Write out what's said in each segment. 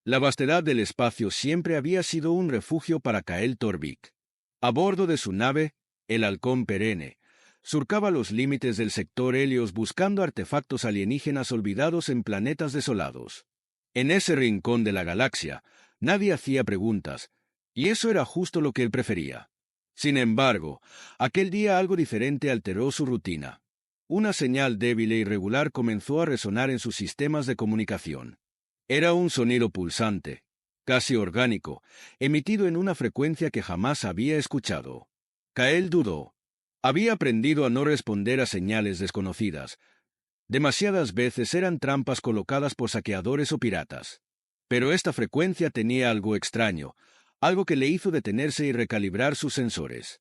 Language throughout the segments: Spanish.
La vastedad del espacio siempre había sido un refugio para Kael Torvik. A bordo de su nave, el Halcón Perenne, surcaba los límites del sector Helios buscando artefactos alienígenas olvidados en planetas desolados. En ese rincón de la galaxia, nadie hacía preguntas, y eso era justo lo que él prefería. Sin embargo, aquel día algo diferente alteró su rutina. Una señal débil e irregular comenzó a resonar en sus sistemas de comunicación. Era un sonido pulsante, casi orgánico, emitido en una frecuencia que jamás había escuchado. Kael dudó. Había aprendido a no responder a señales desconocidas. Demasiadas veces eran trampas colocadas por saqueadores o piratas. Pero esta frecuencia tenía algo extraño, algo que le hizo detenerse y recalibrar sus sensores.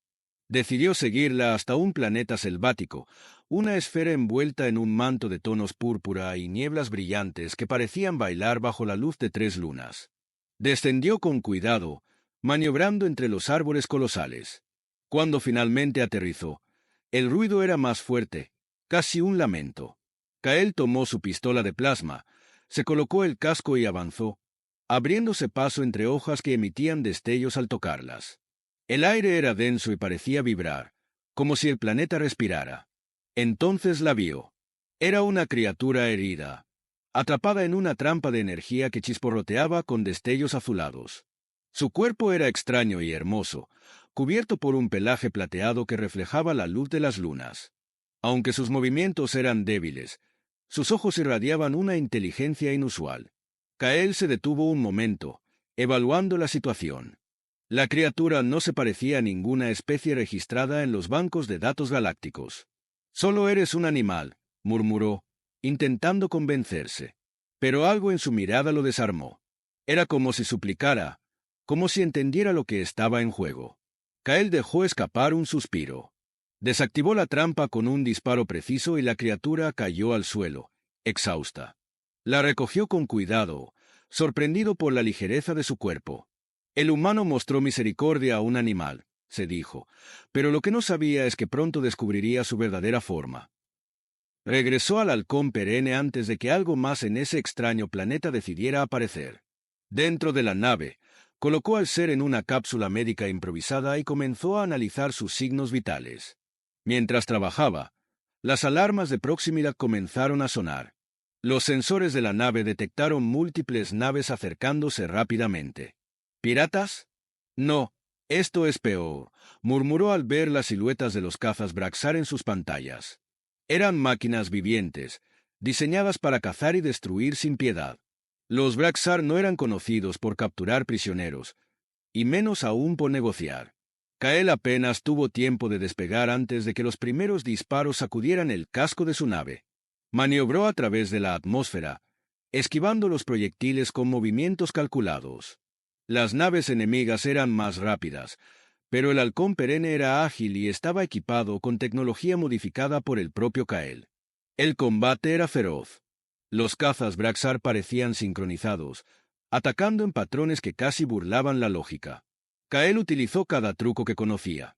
Decidió seguirla hasta un planeta selvático, una esfera envuelta en un manto de tonos púrpura y nieblas brillantes que parecían bailar bajo la luz de 3 lunas. Descendió con cuidado, maniobrando entre los árboles colosales. Cuando finalmente aterrizó, el ruido era más fuerte, casi un lamento. Kael tomó su pistola de plasma, se colocó el casco y avanzó, abriéndose paso entre hojas que emitían destellos al tocarlas. El aire era denso y parecía vibrar, como si el planeta respirara. Entonces la vio. Era una criatura herida, atrapada en una trampa de energía que chisporroteaba con destellos azulados. Su cuerpo era extraño y hermoso, cubierto por un pelaje plateado que reflejaba la luz de las lunas. Aunque sus movimientos eran débiles, sus ojos irradiaban una inteligencia inusual. Kael se detuvo un momento, evaluando la situación. La criatura no se parecía a ninguna especie registrada en los bancos de datos galácticos. «Solo eres un animal», murmuró, intentando convencerse. Pero algo en su mirada lo desarmó. Era como si suplicara, como si entendiera lo que estaba en juego. Kael dejó escapar un suspiro. Desactivó la trampa con un disparo preciso y la criatura cayó al suelo, exhausta. La recogió con cuidado, sorprendido por la ligereza de su cuerpo. El humano mostró misericordia a un animal, se dijo, pero lo que no sabía es que pronto descubriría su verdadera forma. Regresó al Halcón Perenne antes de que algo más en ese extraño planeta decidiera aparecer. Dentro de la nave, colocó al ser en una cápsula médica improvisada y comenzó a analizar sus signos vitales. Mientras trabajaba, las alarmas de proximidad comenzaron a sonar. Los sensores de la nave detectaron múltiples naves acercándose rápidamente. ¿Piratas? No, esto es peor, murmuró al ver las siluetas de los cazas Braxar en sus pantallas. Eran máquinas vivientes, diseñadas para cazar y destruir sin piedad. Los Braxar no eran conocidos por capturar prisioneros, y menos aún por negociar. Kael apenas tuvo tiempo de despegar antes de que los primeros disparos sacudieran el casco de su nave. Maniobró a través de la atmósfera, esquivando los proyectiles con movimientos calculados. Las naves enemigas eran más rápidas, pero el Halcón Perenne era ágil y estaba equipado con tecnología modificada por el propio Kael. El combate era feroz. Los cazas Braxar parecían sincronizados, atacando en patrones que casi burlaban la lógica. Kael utilizó cada truco que conocía.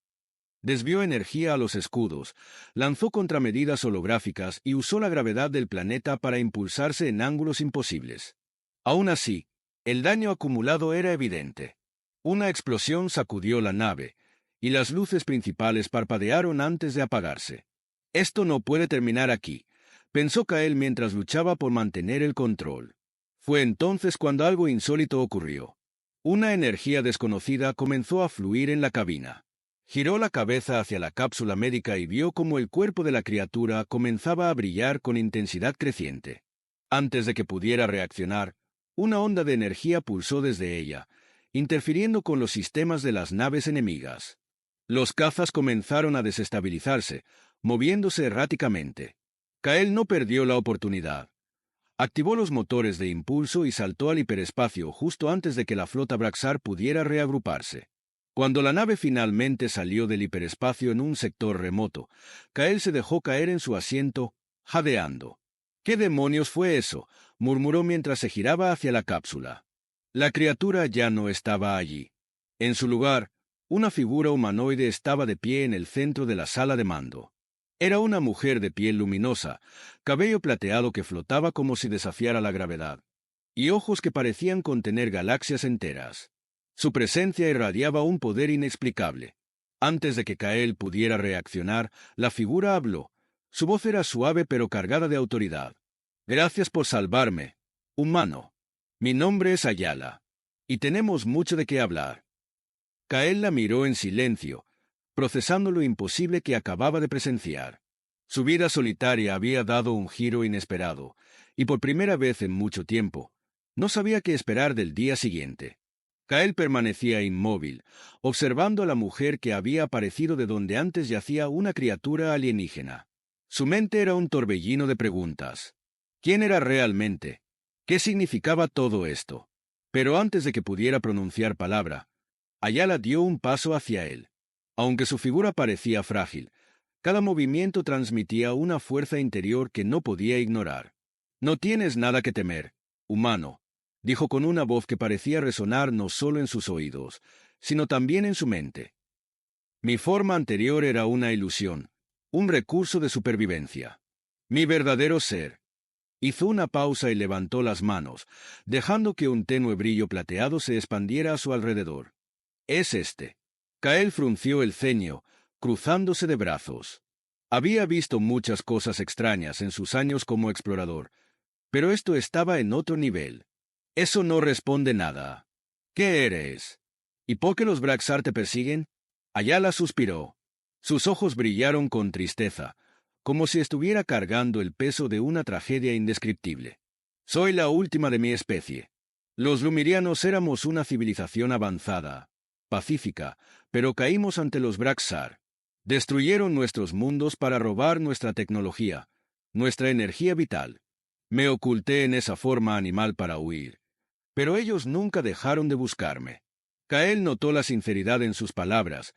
Desvió energía a los escudos, lanzó contramedidas holográficas y usó la gravedad del planeta para impulsarse en ángulos imposibles. Aún así, el daño acumulado era evidente. Una explosión sacudió la nave, y las luces principales parpadearon antes de apagarse. «Esto no puede terminar aquí», pensó Kael mientras luchaba por mantener el control. Fue entonces cuando algo insólito ocurrió. Una energía desconocida comenzó a fluir en la cabina. Giró la cabeza hacia la cápsula médica y vio cómo el cuerpo de la criatura comenzaba a brillar con intensidad creciente. Antes de que pudiera reaccionar, una onda de energía pulsó desde ella, interfiriendo con los sistemas de las naves enemigas. Los cazas comenzaron a desestabilizarse, moviéndose erráticamente. Kael no perdió la oportunidad. Activó los motores de impulso y saltó al hiperespacio justo antes de que la flota Braxar pudiera reagruparse. Cuando la nave finalmente salió del hiperespacio en un sector remoto, Kael se dejó caer en su asiento, jadeando. «¿Qué demonios fue eso?», murmuró mientras se giraba hacia la cápsula. La criatura ya no estaba allí. En su lugar, una figura humanoide estaba de pie en el centro de la sala de mando. Era una mujer de piel luminosa, cabello plateado que flotaba como si desafiara la gravedad. y ojos que parecían contener galaxias enteras. Su presencia irradiaba un poder inexplicable. Antes de que Kael pudiera reaccionar, la figura habló. Su voz era suave pero cargada de autoridad. Gracias por salvarme, humano. Mi nombre es Ayala, y tenemos mucho de qué hablar. Kael la miró en silencio, procesando lo imposible que acababa de presenciar. Su vida solitaria había dado un giro inesperado, y por primera vez en mucho tiempo, no sabía qué esperar del día siguiente. Kael permanecía inmóvil, observando a la mujer que había aparecido de donde antes yacía una criatura alienígena. Su mente era un torbellino de preguntas. ¿Quién era realmente? ¿Qué significaba todo esto? Pero antes de que pudiera pronunciar palabra, Ayala dio un paso hacia él. Aunque su figura parecía frágil, cada movimiento transmitía una fuerza interior que no podía ignorar. No tienes nada que temer, humano, dijo con una voz que parecía resonar no solo en sus oídos, sino también en su mente. Mi forma anterior era una ilusión, un recurso de supervivencia. Mi verdadero ser. Hizo una pausa y levantó las manos, dejando que un tenue brillo plateado se expandiera a su alrededor. Es este. Kael frunció el ceño, cruzándose de brazos. Había visto muchas cosas extrañas en sus años como explorador, pero esto estaba en otro nivel. Eso no responde nada. ¿Qué eres? ¿Y por qué los Braxar te persiguen? Ayala suspiró. Sus ojos brillaron con tristeza, como si estuviera cargando el peso de una tragedia indescriptible. Soy la última de mi especie. Los lumirianos éramos una civilización avanzada, pacífica, pero caímos ante los Braxar. Destruyeron nuestros mundos para robar nuestra tecnología, nuestra energía vital. Me oculté en esa forma animal para huir, pero ellos nunca dejaron de buscarme. Kael notó la sinceridad en sus palabras,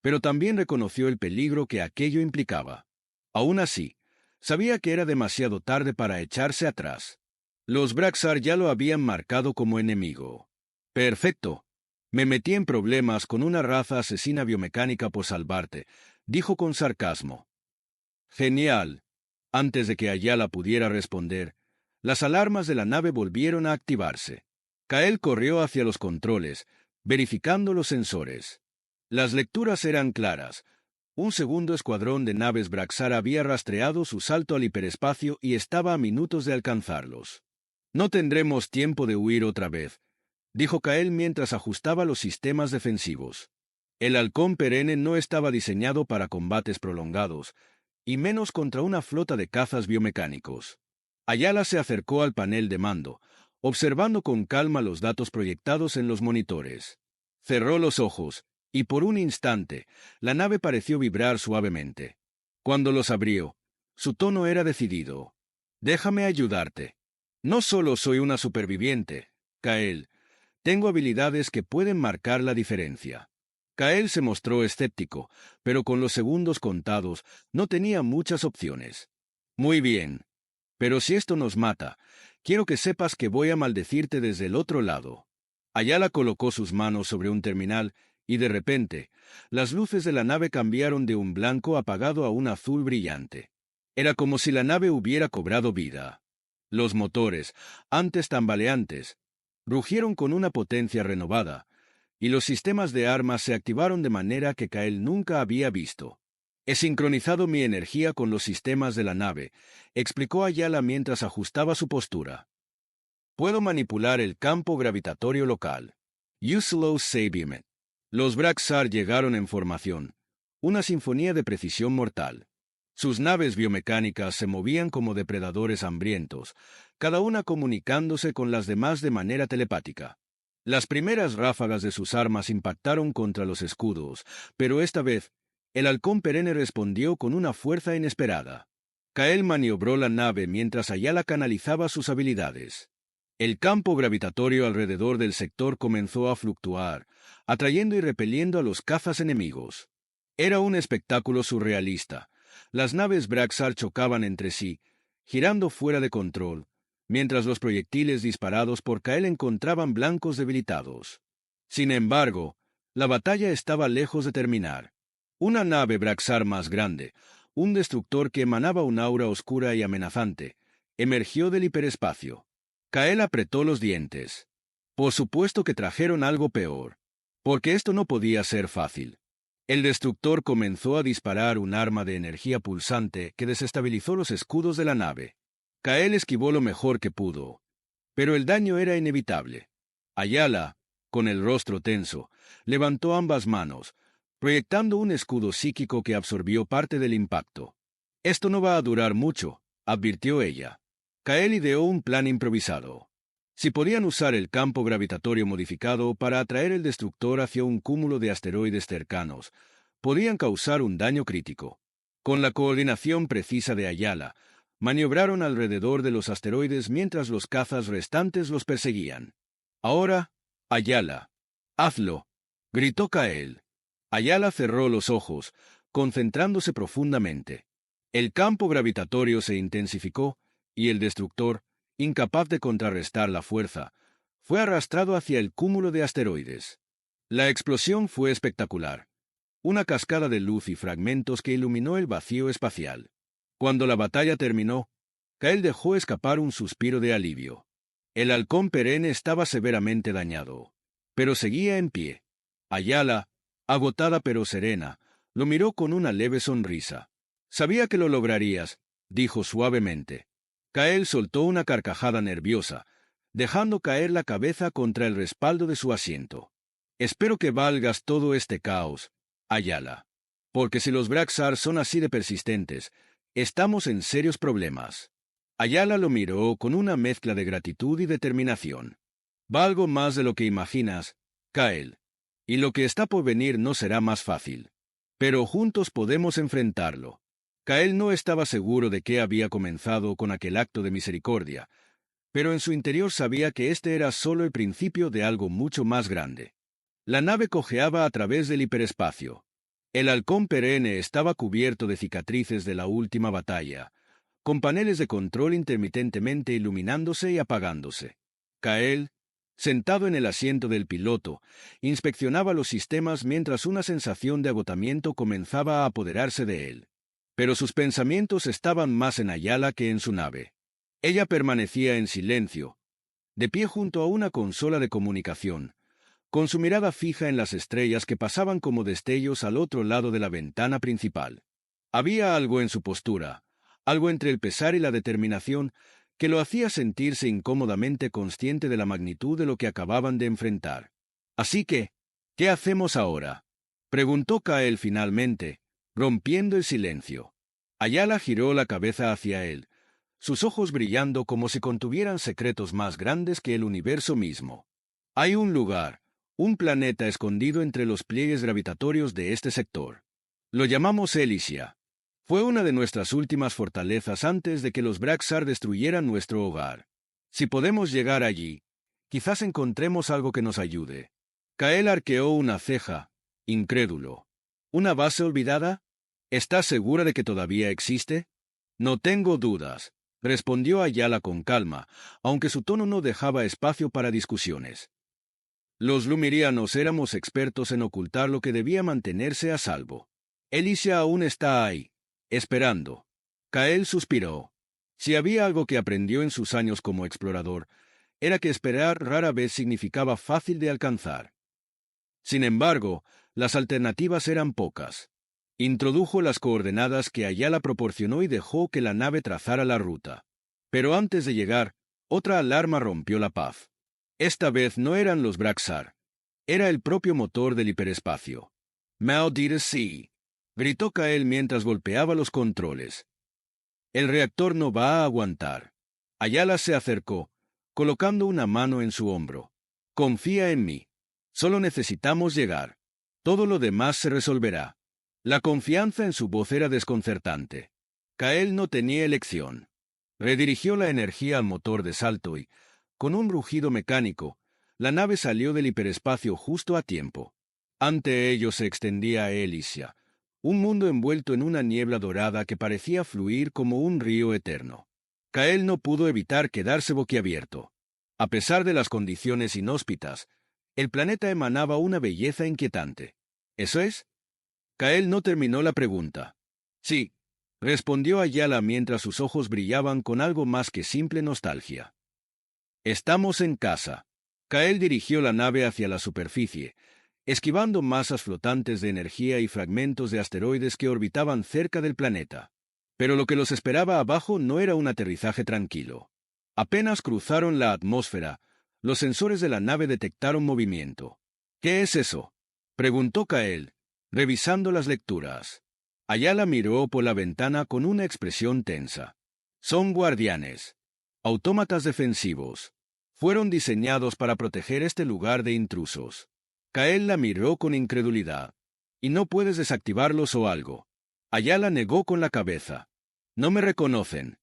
pero también reconoció el peligro que aquello implicaba. Aún así, sabía que era demasiado tarde para echarse atrás. Los Braxar ya lo habían marcado como enemigo. Perfecto. Me metí en problemas con una raza asesina biomecánica por salvarte, dijo con sarcasmo. Genial. Antes de que Ayala pudiera responder, las alarmas de la nave volvieron a activarse. Kael corrió hacia los controles, verificando los sensores. Las lecturas eran claras. Un segundo escuadrón de naves Braxar había rastreado su salto al hiperespacio y estaba a minutos de alcanzarlos. No tendremos tiempo de huir otra vez, dijo Kael mientras ajustaba los sistemas defensivos. El halcón perenne no estaba diseñado para combates prolongados, y menos contra una flota de cazas biomecánicos. Ayala se acercó al panel de mando, observando con calma los datos proyectados en los monitores. Cerró los ojos, y por un instante, la nave pareció vibrar suavemente. Cuando los abrió, su tono era decidido. Déjame ayudarte. No solo soy una superviviente, Kael. Tengo habilidades que pueden marcar la diferencia. Kael se mostró escéptico, pero con los segundos contados no tenía muchas opciones. Muy bien. Pero si esto nos mata, quiero que sepas que voy a maldecirte desde el otro lado. Ayala colocó sus manos sobre un terminal y de repente, las luces de la nave cambiaron de un blanco apagado a un azul brillante. Era como si la nave hubiera cobrado vida. Los motores, antes tambaleantes, rugieron con una potencia renovada, y los sistemas de armas se activaron de manera que Kael nunca había visto. He sincronizado mi energía con los sistemas de la nave, explicó Ayala mientras ajustaba su postura. Puedo manipular el campo gravitatorio local. Uslo Sabiumet. Los Braxar llegaron en formación, una sinfonía de precisión mortal. Sus naves biomecánicas se movían como depredadores hambrientos, cada una comunicándose con las demás de manera telepática. Las primeras ráfagas de sus armas impactaron contra los escudos, pero esta vez, el halcón perenne respondió con una fuerza inesperada. Kael maniobró la nave mientras Ayala canalizaba sus habilidades. El campo gravitatorio alrededor del sector comenzó a fluctuar, atrayendo y repeliendo a los cazas enemigos. Era un espectáculo surrealista. Las naves Braxar chocaban entre sí, girando fuera de control, mientras los proyectiles disparados por Kael encontraban blancos debilitados. Sin embargo, la batalla estaba lejos de terminar. Una nave Braxar más grande, un destructor que emanaba un aura oscura y amenazante, emergió del hiperespacio. Kael apretó los dientes. Por supuesto que trajeron algo peor. Porque esto no podía ser fácil. El destructor comenzó a disparar un arma de energía pulsante que desestabilizó los escudos de la nave. Kael esquivó lo mejor que pudo. Pero el daño era inevitable. Ayala, con el rostro tenso, levantó ambas manos, proyectando un escudo psíquico que absorbió parte del impacto. «Esto no va a durar mucho», advirtió ella. Kael ideó un plan improvisado. Si podían usar el campo gravitatorio modificado para atraer el destructor hacia un cúmulo de asteroides cercanos, podían causar un daño crítico. Con la coordinación precisa de Ayala, maniobraron alrededor de los asteroides mientras los cazas restantes los perseguían. «Ahora, Ayala, hazlo», gritó Kael. Ayala cerró los ojos, concentrándose profundamente. El campo gravitatorio se intensificó y el destructor, incapaz de contrarrestar la fuerza, fue arrastrado hacia el cúmulo de asteroides. La explosión fue espectacular. Una cascada de luz y fragmentos que iluminó el vacío espacial. Cuando la batalla terminó, Kael dejó escapar un suspiro de alivio. El halcón perenne estaba severamente dañado, pero seguía en pie. Ayala, agotada pero serena, lo miró con una leve sonrisa. «Sabía que lo lograrías», dijo suavemente. Kael soltó una carcajada nerviosa, dejando caer la cabeza contra el respaldo de su asiento. «Espero que valgas todo este caos, Ayala. Porque si los Braxar son así de persistentes, estamos en serios problemas». Ayala lo miró con una mezcla de gratitud y determinación. «Valgo más de lo que imaginas, Kael. Y lo que está por venir no será más fácil. Pero juntos podemos enfrentarlo». Kael no estaba seguro de qué había comenzado con aquel acto de misericordia, pero en su interior sabía que este era solo el principio de algo mucho más grande. La nave cojeaba a través del hiperespacio. El halcón perenne estaba cubierto de cicatrices de la última batalla, con paneles de control intermitentemente iluminándose y apagándose. Kael, sentado en el asiento del piloto, inspeccionaba los sistemas mientras una sensación de agotamiento comenzaba a apoderarse de él. Pero sus pensamientos estaban más en Ayala que en su nave. Ella permanecía en silencio, de pie junto a una consola de comunicación, con su mirada fija en las estrellas que pasaban como destellos al otro lado de la ventana principal. Había algo en su postura, algo entre el pesar y la determinación, que lo hacía sentirse incómodamente consciente de la magnitud de lo que acababan de enfrentar. «Así que, ¿qué hacemos ahora?», preguntó Kael finalmente, rompiendo el silencio. Ayala giró la cabeza hacia él, sus ojos brillando como si contuvieran secretos más grandes que el universo mismo. «Hay un lugar, un planeta escondido entre los pliegues gravitatorios de este sector. Lo llamamos Elysia. Fue una de nuestras últimas fortalezas antes de que los Braxar destruyeran nuestro hogar. Si podemos llegar allí, quizás encontremos algo que nos ayude». Kael arqueó una ceja, incrédulo. «¿Una base olvidada? ¿Estás segura de que todavía existe?» «No tengo dudas», respondió Ayala con calma, aunque su tono no dejaba espacio para discusiones. Los lumirianos éramos expertos en ocultar lo que debía mantenerse a salvo. «Elysia aún está ahí, esperando». Kael suspiró. Si había algo que aprendió en sus años como explorador, era que esperar rara vez significaba fácil de alcanzar. Sin embargo, las alternativas eran pocas. Introdujo las coordenadas que Ayala proporcionó y dejó que la nave trazara la ruta. Pero antes de llegar, otra alarma rompió la paz. Esta vez no eran los Braxar. Era el propio motor del hiperespacio. «Maldita sea», gritó Kael mientras golpeaba los controles. «El reactor no va a aguantar». Ayala se acercó, colocando una mano en su hombro. «Confía en mí. Solo necesitamos llegar. Todo lo demás se resolverá». La confianza en su voz era desconcertante. Kael no tenía elección. Redirigió la energía al motor de salto y, con un rugido mecánico, la nave salió del hiperespacio justo a tiempo. Ante ellos se extendía Elysia, un mundo envuelto en una niebla dorada que parecía fluir como un río eterno. Kael no pudo evitar quedarse boquiabierto. A pesar de las condiciones inhóspitas, el planeta emanaba una belleza inquietante. ¿Eso es? Kael no terminó la pregunta. «Sí», respondió Ayala mientras sus ojos brillaban con algo más que simple nostalgia. Estamos en casa. Kael dirigió la nave hacia la superficie, esquivando masas flotantes de energía y fragmentos de asteroides que orbitaban cerca del planeta. Pero lo que los esperaba abajo no era un aterrizaje tranquilo. Apenas cruzaron la atmósfera, los sensores de la nave detectaron movimiento. ¿Qué es eso?, preguntó Kael, revisando las lecturas. Ayala miró por la ventana con una expresión tensa. Son guardianes. Autómatas defensivos. Fueron diseñados para proteger este lugar de intrusos. Kael la miró con incredulidad. ¿Y no puedes desactivarlos o algo? Ayala negó con la cabeza. No me reconocen.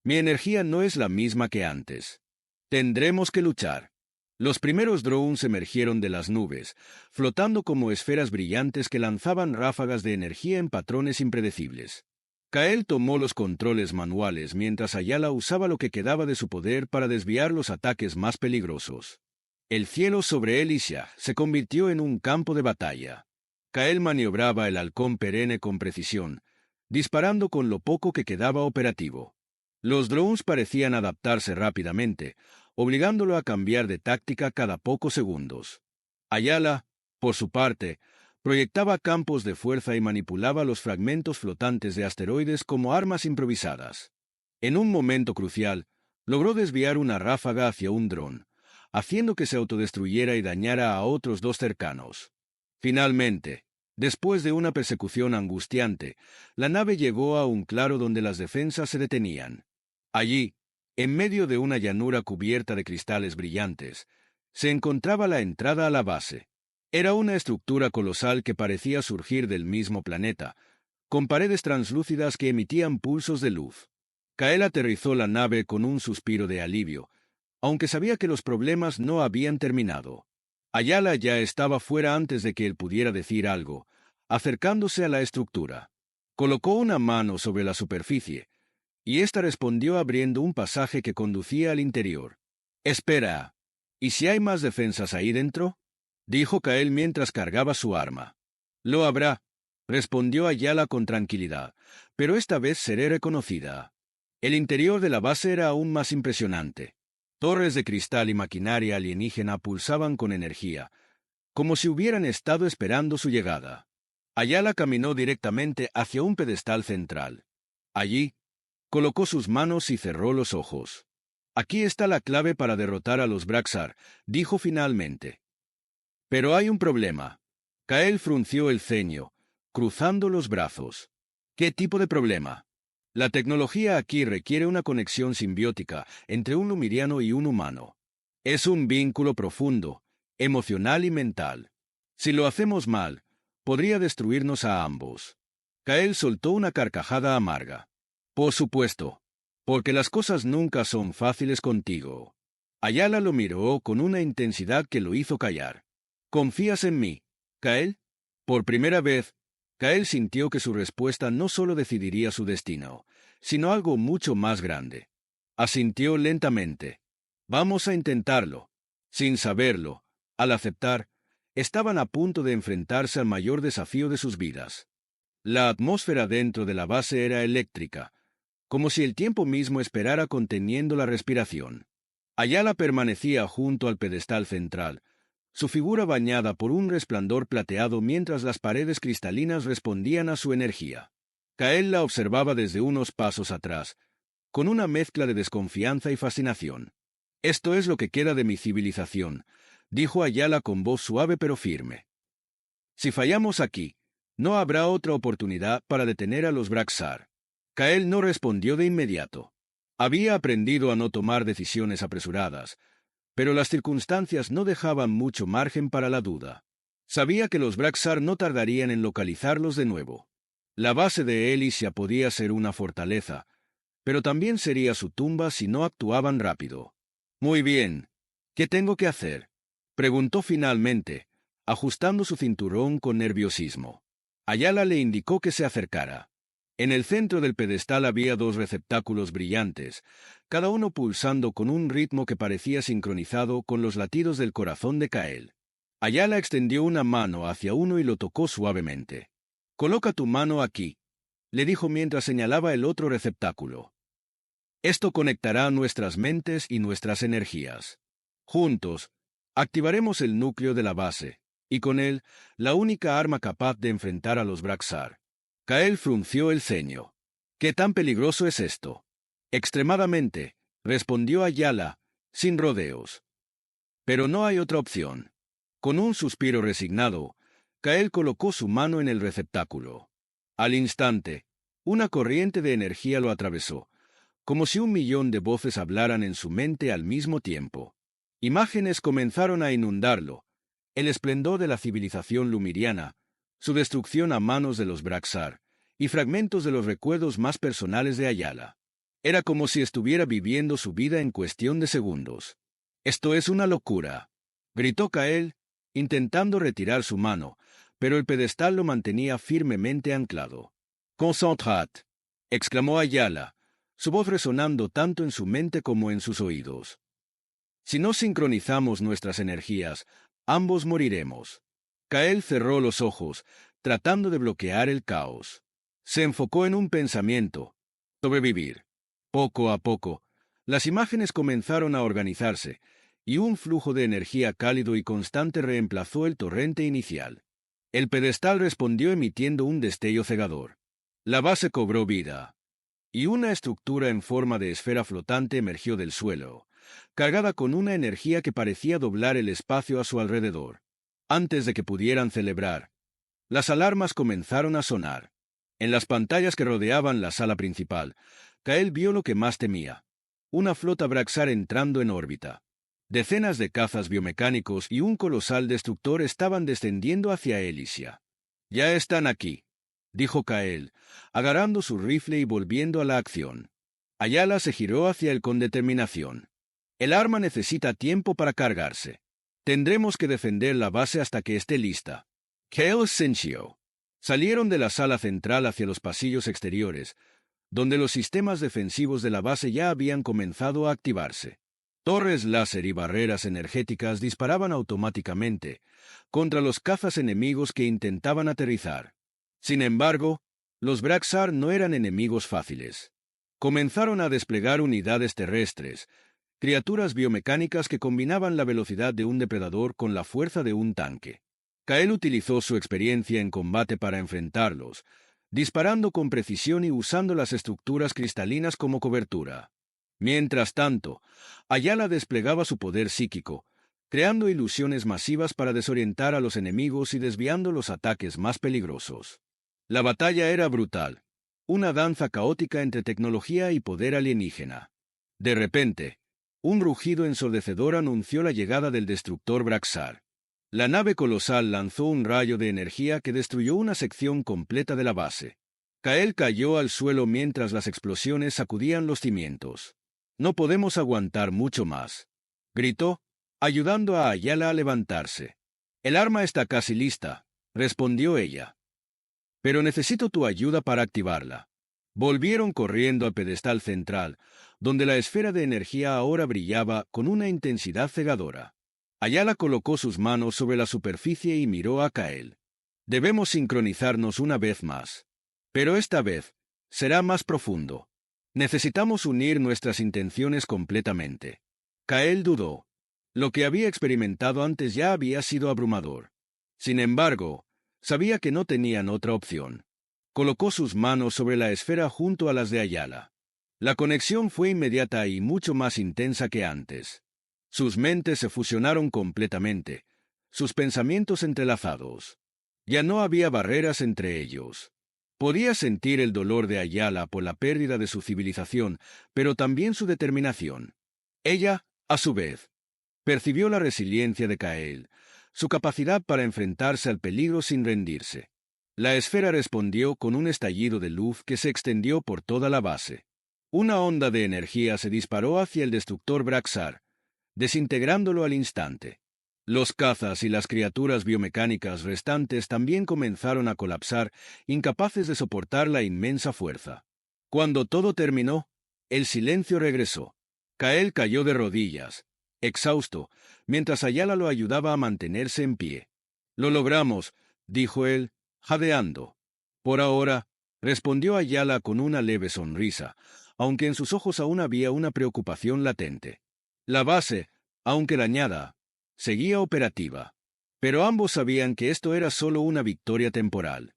Mi energía no es la misma que antes. Tendremos que luchar. Los primeros drones emergieron de las nubes, flotando como esferas brillantes que lanzaban ráfagas de energía en patrones impredecibles. Kael tomó los controles manuales mientras Ayala usaba lo que quedaba de su poder para desviar los ataques más peligrosos. El cielo sobre Elysia se convirtió en un campo de batalla. Kael maniobraba el halcón perenne con precisión, disparando con lo poco que quedaba operativo. Los drones parecían adaptarse rápidamente, obligándolo a cambiar de táctica cada pocos segundos. Ayala, por su parte, proyectaba campos de fuerza y manipulaba los fragmentos flotantes de asteroides como armas improvisadas. En un momento crucial, logró desviar una ráfaga hacia un dron, haciendo que se autodestruyera y dañara a otros dos cercanos. Finalmente, después de una persecución angustiante, la nave llegó a un claro donde las defensas se detenían. Allí, en medio de una llanura cubierta de cristales brillantes, se encontraba la entrada a la base. Era una estructura colosal que parecía surgir del mismo planeta, con paredes translúcidas que emitían pulsos de luz. Kael aterrizó la nave con un suspiro de alivio, aunque sabía que los problemas no habían terminado. Ayala ya estaba fuera antes de que él pudiera decir algo, acercándose a la estructura. Colocó una mano sobre la superficie, y ésta respondió abriendo un pasaje que conducía al interior. «Espera, ¿y si hay más defensas ahí dentro?», dijo Kael mientras cargaba su arma. «Lo habrá», respondió Ayala con tranquilidad, «pero esta vez seré reconocida». El interior de la base era aún más impresionante. Torres de cristal y maquinaria alienígena pulsaban con energía, como si hubieran estado esperando su llegada. Ayala caminó directamente hacia un pedestal central. Allí, colocó sus manos y cerró los ojos. «Aquí está la clave para derrotar a los Braxar», dijo finalmente. «Pero hay un problema». Kael frunció el ceño, cruzando los brazos. «¿Qué tipo de problema?». «La tecnología aquí requiere una conexión simbiótica entre un lumiriano y un humano. Es un vínculo profundo, emocional y mental. Si lo hacemos mal, podría destruirnos a ambos». Kael soltó una carcajada amarga. «Por supuesto, porque las cosas nunca son fáciles contigo». Ayala lo miró con una intensidad que lo hizo callar. «¿Confías en mí, Kael?». Por primera vez, Kael sintió que su respuesta no solo decidiría su destino, sino algo mucho más grande. Asintió lentamente. «Vamos a intentarlo». Sin saberlo, al aceptar, estaban a punto de enfrentarse al mayor desafío de sus vidas. La atmósfera dentro de la base era eléctrica, como si el tiempo mismo esperara conteniendo la respiración. Ayala permanecía junto al pedestal central, su figura bañada por un resplandor plateado mientras las paredes cristalinas respondían a su energía. Kael la observaba desde unos pasos atrás, con una mezcla de desconfianza y fascinación. «Esto es lo que queda de mi civilización», dijo Ayala con voz suave pero firme. «Si fallamos aquí, no habrá otra oportunidad para detener a los Braxar». Kael no respondió de inmediato. Había aprendido a no tomar decisiones apresuradas, pero las circunstancias no dejaban mucho margen para la duda. Sabía que los Braxar no tardarían en localizarlos de nuevo. La base de Elysia podía ser una fortaleza, pero también sería su tumba si no actuaban rápido. «Muy bien, ¿qué tengo que hacer?», preguntó finalmente, ajustando su cinturón con nerviosismo. Ayala le indicó que se acercara. En el centro del pedestal había dos receptáculos brillantes, cada uno pulsando con un ritmo que parecía sincronizado con los latidos del corazón de Kael. Ayala extendió una mano hacia uno y lo tocó suavemente. «Coloca tu mano aquí», le dijo mientras señalaba el otro receptáculo. Esto conectará nuestras mentes y nuestras energías. Juntos, activaremos el núcleo de la base, y con él, la única arma capaz de enfrentar a los Braxar. Kael frunció el ceño. ¿Qué tan peligroso es esto? Extremadamente, respondió Ayala, sin rodeos. Pero no hay otra opción. Con un suspiro resignado, Kael colocó su mano en el receptáculo. Al instante, una corriente de energía lo atravesó, como si 1.000.000 de voces hablaran en su mente al mismo tiempo. Imágenes comenzaron a inundarlo: el esplendor de la civilización lumiriana, su destrucción a manos de los Braxar, y fragmentos de los recuerdos más personales de Ayala. Era como si estuviera viviendo su vida en cuestión de segundos. «Esto es una locura», gritó Kael, intentando retirar su mano, pero el pedestal lo mantenía firmemente anclado. «Concentrat», exclamó Ayala, su voz resonando tanto en su mente como en sus oídos. «Si no sincronizamos nuestras energías, ambos moriremos». Kael cerró los ojos, tratando de bloquear el caos. Se enfocó en un pensamiento: sobrevivir. Poco a poco, las imágenes comenzaron a organizarse, y un flujo de energía cálido y constante reemplazó el torrente inicial. El pedestal respondió emitiendo un destello cegador. La base cobró vida, y una estructura en forma de esfera flotante emergió del suelo, cargada con una energía que parecía doblar el espacio a su alrededor. Antes de que pudieran celebrar, las alarmas comenzaron a sonar. En las pantallas que rodeaban la sala principal, Kael vio lo que más temía: una flota Braxar entrando en órbita. Decenas de cazas biomecánicos y un colosal destructor estaban descendiendo hacia Elysia. «Ya están aquí», dijo Kael, agarrando su rifle y volviendo a la acción. Ayala se giró hacia él con determinación. «El arma necesita tiempo para cargarse. Tendremos que defender la base hasta que esté lista». Kael sintió. Salieron de la sala central hacia los pasillos exteriores, donde los sistemas defensivos de la base ya habían comenzado a activarse. Torres láser y barreras energéticas disparaban automáticamente contra los cazas enemigos que intentaban aterrizar. Sin embargo, los Braxar no eran enemigos fáciles. Comenzaron a desplegar unidades terrestres, criaturas biomecánicas que combinaban la velocidad de un depredador con la fuerza de un tanque. Kael utilizó su experiencia en combate para enfrentarlos, disparando con precisión y usando las estructuras cristalinas como cobertura. Mientras tanto, Ayala desplegaba su poder psíquico, creando ilusiones masivas para desorientar a los enemigos y desviando los ataques más peligrosos. La batalla era brutal, una danza caótica entre tecnología y poder alienígena. De repente, un rugido ensordecedor anunció la llegada del destructor Braxar. La nave colosal lanzó un rayo de energía que destruyó una sección completa de la base. Kael cayó al suelo mientras las explosiones sacudían los cimientos. «No podemos aguantar mucho más», gritó, ayudando a Ayala a levantarse. «El arma está casi lista», respondió ella. «Pero necesito tu ayuda para activarla». Volvieron corriendo al pedestal central, donde la esfera de energía ahora brillaba con una intensidad cegadora. Ayala colocó sus manos sobre la superficie y miró a Kael. «Debemos sincronizarnos una vez más. Pero esta vez será más profundo. Necesitamos unir nuestras intenciones completamente». Kael dudó. Lo que había experimentado antes ya había sido abrumador. Sin embargo, sabía que no tenían otra opción. Colocó sus manos sobre la esfera junto a las de Ayala. La conexión fue inmediata y mucho más intensa que antes. Sus mentes se fusionaron completamente, sus pensamientos entrelazados. Ya no había barreras entre ellos. Podía sentir el dolor de Ayala por la pérdida de su civilización, pero también su determinación. Ella, a su vez, percibió la resiliencia de Kael, su capacidad para enfrentarse al peligro sin rendirse. La esfera respondió con un estallido de luz que se extendió por toda la base. Una onda de energía se disparó hacia el destructor Braxar, desintegrándolo al instante. Los cazas y las criaturas biomecánicas restantes también comenzaron a colapsar, incapaces de soportar la inmensa fuerza. Cuando todo terminó, el silencio regresó. Kael cayó de rodillas, exhausto, mientras Ayala lo ayudaba a mantenerse en pie. «Lo logramos», dijo él, jadeando. «Por ahora», respondió Ayala con una leve sonrisa, aunque en sus ojos aún había una preocupación latente. La base, aunque dañada, seguía operativa. Pero ambos sabían que esto era solo una victoria temporal.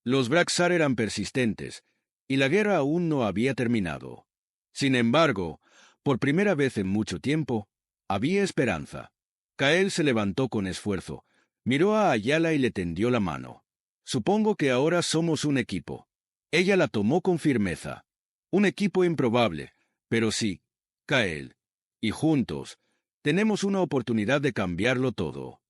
Los Braxar eran persistentes, y la guerra aún no había terminado. Sin embargo, por primera vez en mucho tiempo, había esperanza. Kael se levantó con esfuerzo, miró a Ayala y le tendió la mano. Supongo que ahora somos un equipo. Ella la tomó con firmeza. Un equipo improbable, pero sí, Kael. Y juntos, tenemos una oportunidad de cambiarlo todo.